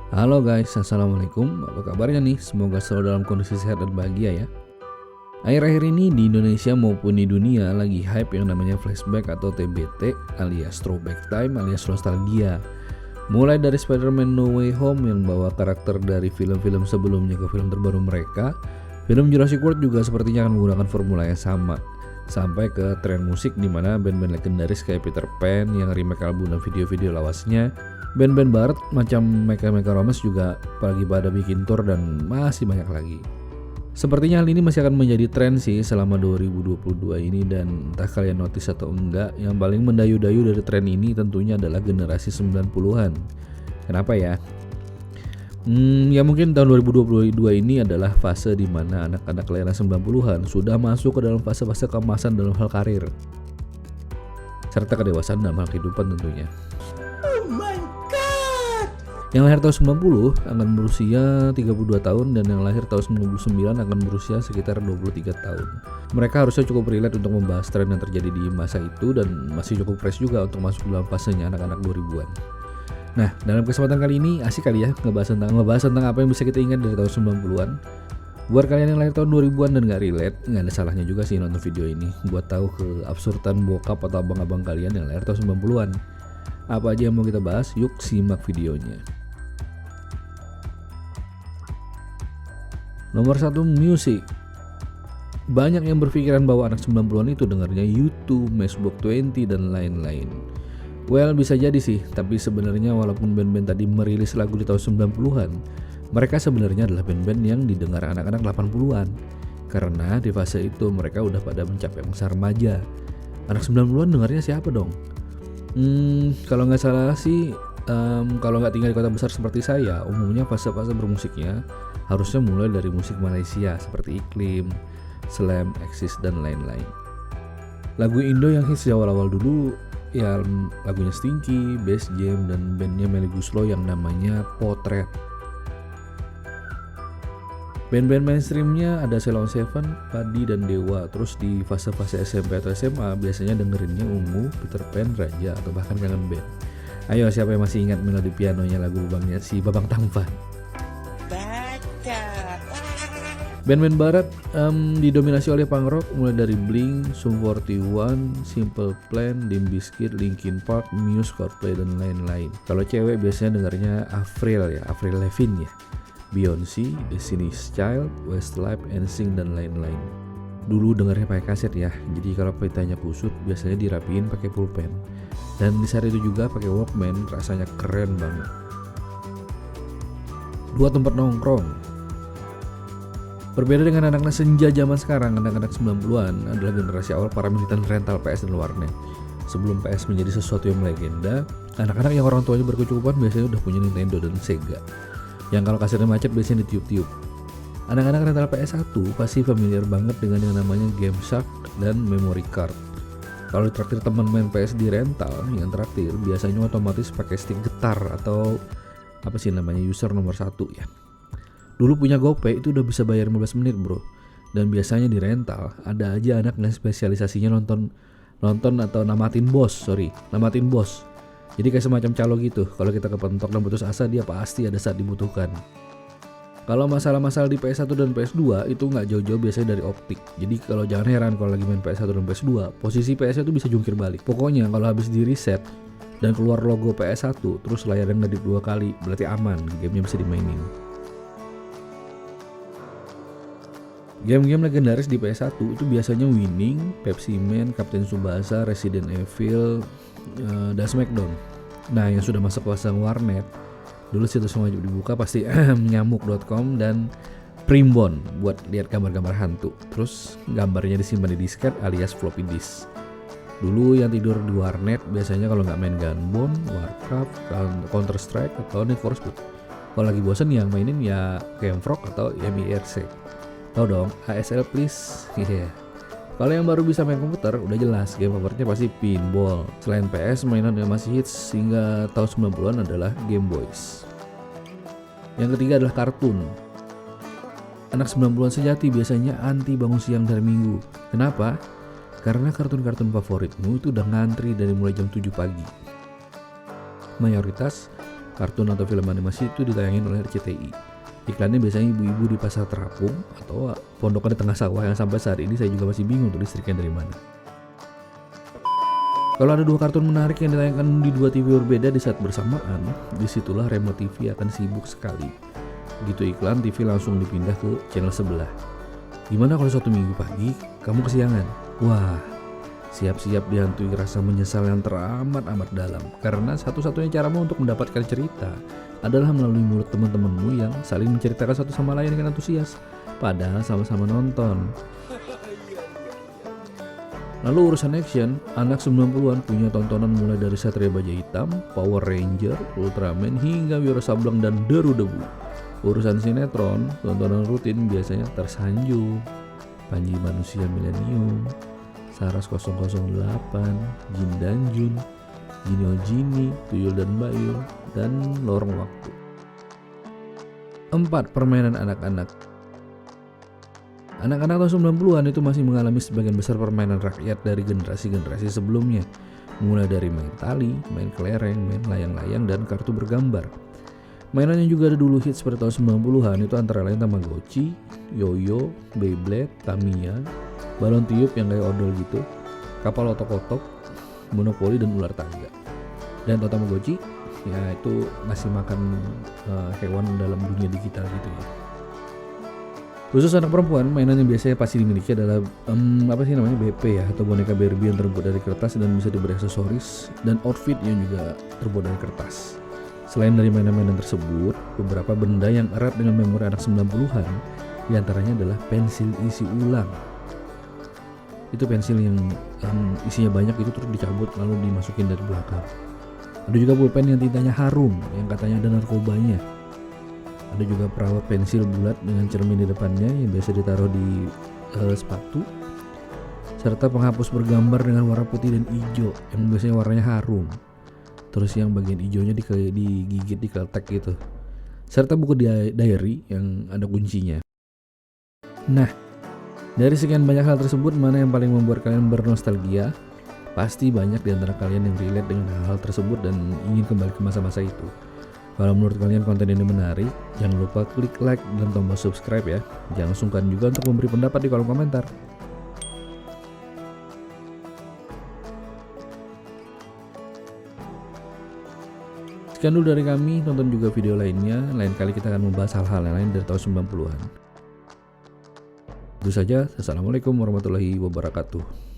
Halo guys, assalamualaikum. Apa kabarnya nih? Semoga selalu dalam kondisi sehat dan bahagia ya. Akhir-akhir ini di Indonesia maupun di dunia lagi hype yang namanya flashback atau TBT alias throwback time alias nostalgia. Mulai dari Spider-Man No Way Home yang bawa karakter dari film-film sebelumnya ke film terbaru mereka. Film Jurassic World juga sepertinya akan menggunakan formula yang sama. Sampai ke tren musik di mana band-band legendaris kayak Peter Pan yang remake album dan video-video lawasnya. Band-band barat macam My Chemical Romance juga lagi pada bikin tour dan masih banyak lagi. Sepertinya hal ini masih akan menjadi tren sih selama 2022 ini dan entah kalian notice atau enggak, yang paling mendayu-dayu dari tren ini tentunya adalah generasi 90-an. Kenapa ya? Ya mungkin tahun 2022 ini adalah fase di mana anak-anak kelahiran 90-an sudah masuk ke dalam fase-fase keemasan dalam hal karir serta kedewasaan dalam hal kehidupan tentunya. Yang lahir tahun 90 akan berusia 32 tahun dan yang lahir tahun 99 akan berusia sekitar 23 tahun. Mereka harusnya cukup relate untuk membahas tren yang terjadi di masa itu dan masih cukup fresh juga untuk masuk dalam fasenya anak-anak 2000-an. Nah, dalam kesempatan kali ini asik kali ya ngebahas tentang apa yang bisa kita ingat dari tahun 90-an. Buat kalian yang lahir tahun 2000-an dan gak relate, gak ada salahnya juga sih nonton video ini buat tahu keabsurdan bokap atau abang-abang kalian yang lahir tahun 90-an. Apa aja yang mau kita bahas? Yuk simak videonya. Nomor 1, musik. Banyak yang berpikiran bahwa anak 90-an itu dengarnya YouTube, Matchbox 20 dan lain-lain. Well, bisa jadi sih, tapi sebenarnya walaupun band-band tadi merilis lagu di tahun 90-an, mereka sebenarnya adalah band-band yang didengar anak-anak 80-an. Karena di fase itu mereka udah pada mencapai masa remaja. Anak 90-an dengarnya siapa dong? Kalau nggak salah sih, kalau nggak tinggal di kota besar seperti saya, umumnya fase-fase bermusiknya harusnya mulai dari musik Malaysia seperti Iklim, Slam, Axis, dan lain-lain. Lagu Indo yang hits di awal-awal dulu ya lagunya Stinky, Bass Jam, dan bandnya Melly Goeslaw yang namanya Potret. Band-band mainstreamnya ada Ceylon Seven, Padi, dan Dewa. Terus di fase-fase SMP atau SMA biasanya dengerinnya Ungu, Peter Pan, Raja, atau bahkan Kangen Band. Ayo siapa yang masih ingat melodi pianonya lagu babangnya si Babang Tampan? Band-band barat didominasi oleh punk rock mulai dari Blink, Sum 41, Simple Plan, Limp Bizkit, Linkin Park, Muse, Coldplay, dan lain-lain. Kalau cewek biasanya dengarnya Avril Lavigne ya, Beyonce, Destiny's Child, Westlife, NSYNC, dan lain-lain. Dulu dengarnya pakai kaset ya, jadi kalau petanya kusut biasanya dirapiin pakai pulpen. Dan di saat itu juga pakai Walkman, rasanya keren banget. 2, tempat nongkrong. Berbeda dengan anak-anak senja zaman sekarang, anak-anak 90-an adalah generasi awal para militan rental PS dan warnet. Sebelum PS menjadi sesuatu yang legenda, anak-anak yang orang tuanya berkecukupan biasanya udah punya Nintendo dan Sega. Yang kalau kasetnya macet biasanya ditiup-tiup. Anak-anak rental PS1 pasti familiar banget dengan yang namanya Game Shark dan Memory Card. Kalau ditraktir teman main PS di rental, yang traktir biasanya otomatis pakai stick getar atau apa sih namanya user nomor 1 ya. Dulu punya GoPay itu udah bisa bayar 15 menit bro. Dan biasanya di rental ada aja anak yang spesialisasinya nonton atau namatin bos. Jadi kayak semacam calo gitu. Kalau kita kepentok dan putus asa, dia pasti ada saat dibutuhkan. Kalau masalah-masalah di PS1 dan PS2 itu nggak jauh-jauh biasanya dari optik. Jadi kalau jangan heran kalau lagi main PS1 dan PS2, posisi PS itu bisa jungkir balik. Pokoknya kalau habis di reset dan keluar logo PS1 terus layarnya ngedip 2 kali, berarti aman, gamenya bisa dimainin. Game-game legendaris di PS1 itu biasanya Winning, Pepsi Man, Captain Tsubasa, Resident Evil, dan Smackdown. Nah yang sudah masuk kawasan warnet, dulu situs yang wajib dibuka pasti nyamuk.com dan Primbon buat lihat gambar-gambar hantu. Terus gambarnya disimpan di disket alias floppy disk. Dulu yang tidur di warnet biasanya kalau nggak main Gunbound, Warcraft, Counter Strike, atau Need for Speed. Kalau lagi bosen yang mainin ya Gamefrog atau MIRC. Tahu dong, ASL please. Yeah. Kalau yang baru bisa main komputer, udah jelas game favoritnya pasti pinball. Selain PS, mainan yang masih hits hingga tahun 90-an adalah Game Boys. Yang ketiga adalah kartun. Anak 90-an sejati biasanya anti bangun siang dari minggu. Kenapa? Karena kartun-kartun favoritmu itu udah ngantri dari mulai jam 7 pagi. Mayoritas kartun atau film animasi itu ditayangin oleh RCTI. Iklannya biasanya ibu-ibu di pasar terapung atau pondokan di tengah sawah yang sampai saat ini saya juga masih bingung tuh listriknya dari mana. Kalau ada 2 kartun menarik yang ditayangkan di 2 TV berbeda di saat bersamaan, disitulah remote TV akan sibuk sekali. Begitu iklan, TV langsung dipindah ke channel sebelah. Gimana kalau suatu minggu pagi kamu kesiangan? Wah, siap-siap dihantui rasa menyesal yang teramat-amat dalam. Karena satu-satunya caramu untuk mendapatkan cerita adalah melalui mulut teman-temanmu yang saling menceritakan satu sama lain dengan antusias, padahal sama-sama nonton. Lalu urusan action, anak 90-an punya tontonan mulai dari Satria Baja Hitam, Power Ranger, Ultraman, hingga Wiro Sableng dan Deru Debu. Urusan sinetron, tontonan rutin biasanya Tersanjung, Panji Manusia Milenium, Saras 008, Jin dan Jun, Jinio Jini, Tuyul dan Bayul, dan Lorong Waktu. 4. Permainan anak-anak. Anak-anak tahun 90-an itu masih mengalami sebagian besar permainan rakyat dari generasi-generasi sebelumnya, mulai dari main tali, main kelereng, main layang-layang, dan kartu bergambar. Mainan yang juga ada dulu hits pada tahun 90-an itu antara lain Tamagotchi, Yoyo, Beyblade, Tamiya, balon tiup yang kayak odol gitu, kapal otok-otok, monopoli, dan ular tangga. Dan Tamagotchi ya itu ngasih makan hewan dalam dunia digital gitu ya. Khusus anak perempuan, mainan yang biasanya pasti dimiliki adalah BP ya, atau boneka Barbie yang terbuat dari kertas dan bisa diberi aksesoris, dan outfit yang juga terbuat dari kertas. Selain dari mainan-mainan tersebut, beberapa benda yang erat dengan memori anak 90-an diantaranya adalah pensil isi ulang. Itu pensil yang isinya banyak itu terus dicabut lalu dimasukin dari belakang. Ada juga pulpen yang tintanya harum yang katanya ada narkobanya. Ada juga perawat pensil bulat dengan cermin di depannya yang biasa ditaruh di sepatu, serta penghapus bergambar dengan warna putih dan hijau yang biasanya warnanya harum. Terus yang bagian hijaunya digigit, dikeletek gitu. Serta buku diary yang ada kuncinya. Nah, dari sekian banyak hal tersebut, mana yang paling membuat kalian bernostalgia? Pasti banyak di antara kalian yang relate dengan hal tersebut dan ingin kembali ke masa-masa itu. Kalau menurut kalian konten ini menarik, jangan lupa klik like dan tombol subscribe ya. Jangan sungkan juga untuk memberi pendapat di kolom komentar. Sekian dulu dari kami, tonton juga video lainnya. Lain kali kita akan membahas hal-hal yang lain dari tahun 90-an. Itu saja, assalamualaikum warahmatullahi wabarakatuh.